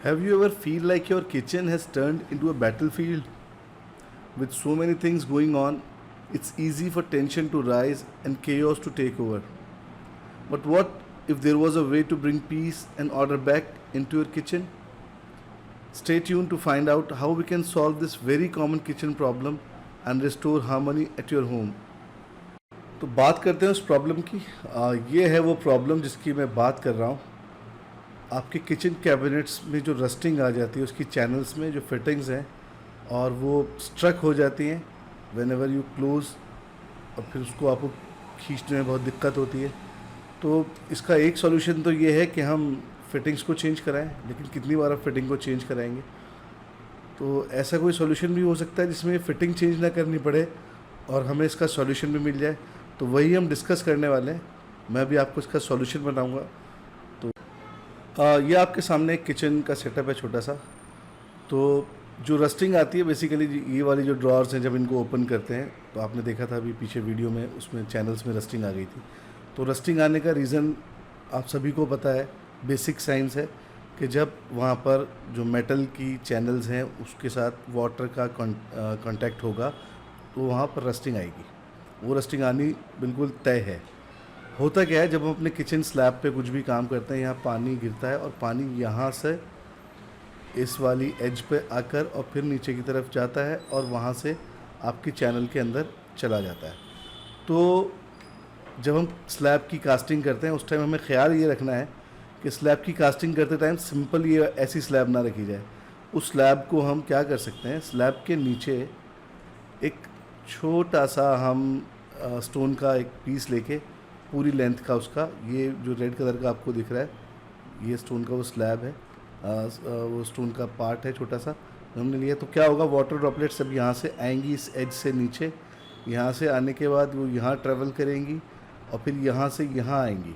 Have you ever feel like your kitchen has turned into a battlefield with so many things going on? It's easy for tension to rise and chaos to take over. But what if there was a way to bring peace and order back into your kitchen? Stay tuned to find out how we can solve this very common kitchen problem and restore harmony at your home. तो बात करते हैं उस problem की। ये है वो problem जिसकी मैं बात कर रहा हूँ। आपके किचन कैबिनेट्स में जो रस्टिंग आ जाती है उसकी चैनल्स में जो फिटिंग्स हैं और वो स्ट्रक हो जाती हैं वेन एवर यू क्लोज, और फिर उसको आपको खींचने में बहुत दिक्कत होती है। तो इसका एक सॉल्यूशन तो ये है कि हम फिटिंग्स को चेंज कराएं, लेकिन कितनी बार आप फिटिंग को चेंज कराएंगे? तो ऐसा कोई सॉल्यूशन भी हो सकता है जिसमें फिटिंग चेंज ना करनी पड़े और हमें इसका सॉल्यूशन भी मिल जाए। तो वही हम डिस्कस करने वाले हैं। मैं भी आपको इसका सॉल्यूशन बताऊंगा। तो ये आपके सामने एक किचन का सेटअप है छोटा सा। तो जो रस्टिंग आती है बेसिकली ये वाली जो ड्रॉर्स हैं, जब इनको ओपन करते हैं तो आपने देखा था अभी पीछे वीडियो में, उसमें चैनल्स में रस्टिंग आ गई थी। तो रस्टिंग आने का रीज़न आप सभी को पता है, बेसिक साइंस है कि जब वहाँ पर जो मेटल की चैनल्स हैं उसके साथ वाटर का कांटेक्ट होगा तो वहाँ पर रस्टिंग आएगी। वो रस्टिंग आनी बिल्कुल तय है। होता क्या है, जब हम अपने किचन स्लैब पे कुछ भी काम करते हैं, यहाँ पानी गिरता है और पानी यहाँ से इस वाली एज पे आकर और फिर नीचे की तरफ जाता है और वहाँ से आपकी चैनल के अंदर चला जाता है। तो जब हम स्लैब की कास्टिंग करते हैं उस टाइम हमें ख्याल ये रखना है कि स्लैब की कास्टिंग करते टाइम सिंपल ये ऐसी स्लैब ना रखी जाए। उस स्लैब को हम क्या कर सकते हैं, स्लैब के नीचे एक छोटा सा हम स्टोन का एक पीस लेके पूरी लेंथ का उसका, ये जो रेड कलर का आपको दिख रहा है ये स्टोन का वो स्लैब है, वो स्टोन का पार्ट है छोटा सा हमने लिया। तो क्या होगा, वाटर ड्रॉपलेट सब यहाँ से आएंगी इस एज से नीचे, यहाँ से आने के बाद वो यहाँ ट्रैवल करेंगी और फिर यहाँ से यहाँ आएंगी।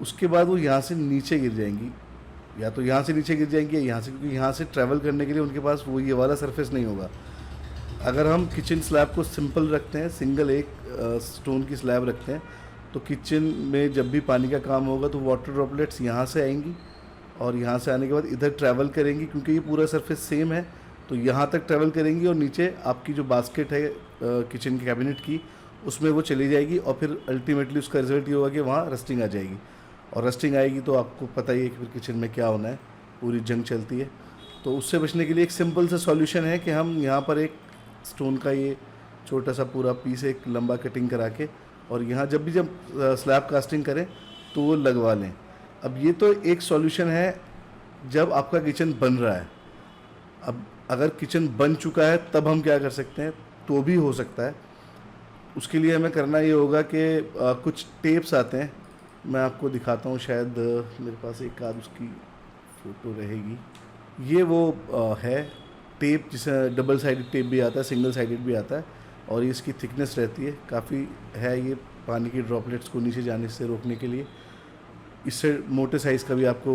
उसके बाद वो यहाँ से नीचे गिर जाएंगी, या तो यहाँ से नीचे गिर जाएंगी या यहाँ से, क्योंकि यहाँ से ट्रैवल करने के लिए उनके पास वो ये वाला सरफेस नहीं होगा। अगर हम किचन स्लैब को सिंपल रखते हैं, सिंगल एक स्टोन की स्लैब रखते हैं, तो किचन में जब भी पानी का काम होगा तो वाटर ड्रॉपलेट्स यहाँ से आएंगी और यहाँ से आने के बाद इधर ट्रैवल करेंगी, क्योंकि ये पूरा सरफेस सेम है तो यहाँ तक ट्रैवल करेंगी और नीचे आपकी जो बास्केट है किचन के कैबिनेट की उसमें वो चली जाएगी और फिर अल्टीमेटली उसका रिजल्ट ये होगा कि वहाँ रस्टिंग आ जाएगी। और रस्टिंग आएगी तो आपको पता ही है कि फिर किचन में क्या होना है, पूरी जंग चलती है। तो उससे बचने के लिए एक सिंपल सा सॉल्यूशन है कि हम यहाँ पर एक स्टोन का ये छोटा सा पूरा पीस एक लंबा कटिंग करा के और यहाँ जब स्लैब कास्टिंग करें तो वो लगवा लें। अब ये तो एक सॉल्यूशन है जब आपका किचन बन रहा है। अब अगर किचन बन चुका है तब हम क्या कर सकते हैं, तो भी हो सकता है। उसके लिए हमें करना ये होगा कि कुछ टेप्स आते हैं, मैं आपको दिखाता हूँ, शायद मेरे पास एक आध उसकी फ़ोटो रहेगी। ये वो है टेप, जिसे डबल साइडेड टेप भी आता है, सिंगल साइडेड भी आता है, और ये इसकी थिकनेस रहती है काफ़ी है, ये पानी की ड्रॉपलेट्स को नीचे जाने से रोकने के लिए। इससे मोटे साइज़ का भी आपको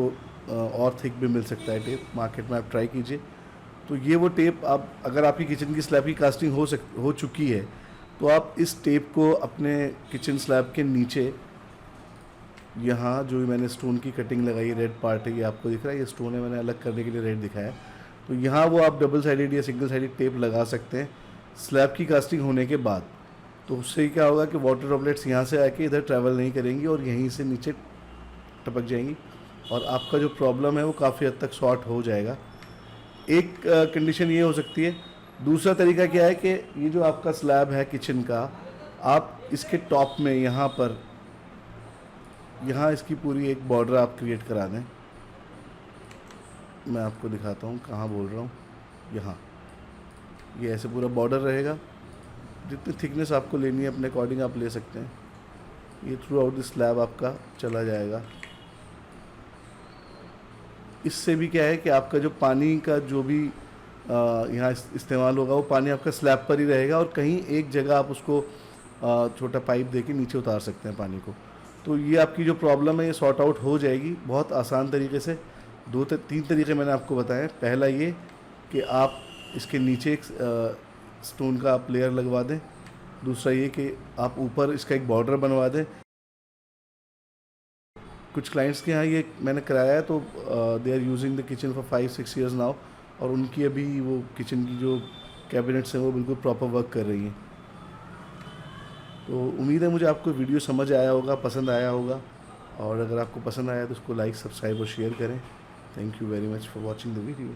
और थिक भी मिल सकता है टेप, मार्केट में आप ट्राई कीजिए। तो ये वो टेप, आप अगर आपकी किचन की स्लैब की कास्टिंग हो चुकी है तो आप इस टेप को अपने किचन स्लैब के नीचे, यहाँ जो मैंने स्टोन की कटिंग लगाई, रेड पार्ट है ये आपको दिख रहा है, ये स्टोन है, मैंने अलग करने के लिए रेड दिखाया है। तो यहाँ वो आप डबल साइडेड या सिंगल साइडेड टेप लगा सकते हैं स्लैब की कास्टिंग होने के बाद। तो उससे क्या होगा कि वाटर ड्रॉपलेट्स यहाँ से आके इधर ट्रैवल नहीं करेंगी और यहीं से नीचे टपक जाएंगी और आपका जो प्रॉब्लम है वो काफ़ी हद तक सॉर्ट हो जाएगा। एक कंडीशन ये हो सकती है। दूसरा तरीका क्या है कि ये जो आपका स्लैब है किचन का, आप इसके टॉप में यहाँ पर, यहाँ इसकी पूरी एक बॉर्डर आप क्रिएट करा दें। मैं आपको दिखाता हूँ कहाँ बोल रहा हूँ, यहाँ ये ऐसे पूरा बॉर्डर रहेगा। जितनी थिकनेस आपको लेनी है अपने अकॉर्डिंग आप ले सकते हैं। ये थ्रू आउट द स्लैब आपका चला जाएगा। इससे भी क्या है कि आपका जो पानी का जो भी यहाँ इस्तेमाल होगा वो पानी आपका स्लैब पर ही रहेगा और कहीं एक जगह आप उसको छोटा पाइप देके नीचे उतार सकते हैं पानी को। तो ये आपकी जो प्रॉब्लम है ये सॉर्ट आउट हो जाएगी बहुत आसान तरीके से। तीन तरीके मैंने आपको बताए। पहला ये कि आप इसके नीचे एक स्टोन का आप लेयर लगवा दें। दूसरा ये कि आप ऊपर इसका एक बॉर्डर बनवा दें। कुछ क्लाइंट्स के यहाँ ये मैंने कराया है, तो they are using the kitchen for 5-6 years now, और उनकी अभी वो किचन की जो कैबिनेट्स हैं वो बिल्कुल प्रॉपर वर्क कर रही हैं। तो उम्मीद है मुझे आपको वीडियो समझ आया होगा, पसंद आया होगा, और अगर आपको पसंद आया तो उसको लाइक, सब्सक्राइब और शेयर करें। Thank you very much for watching the video.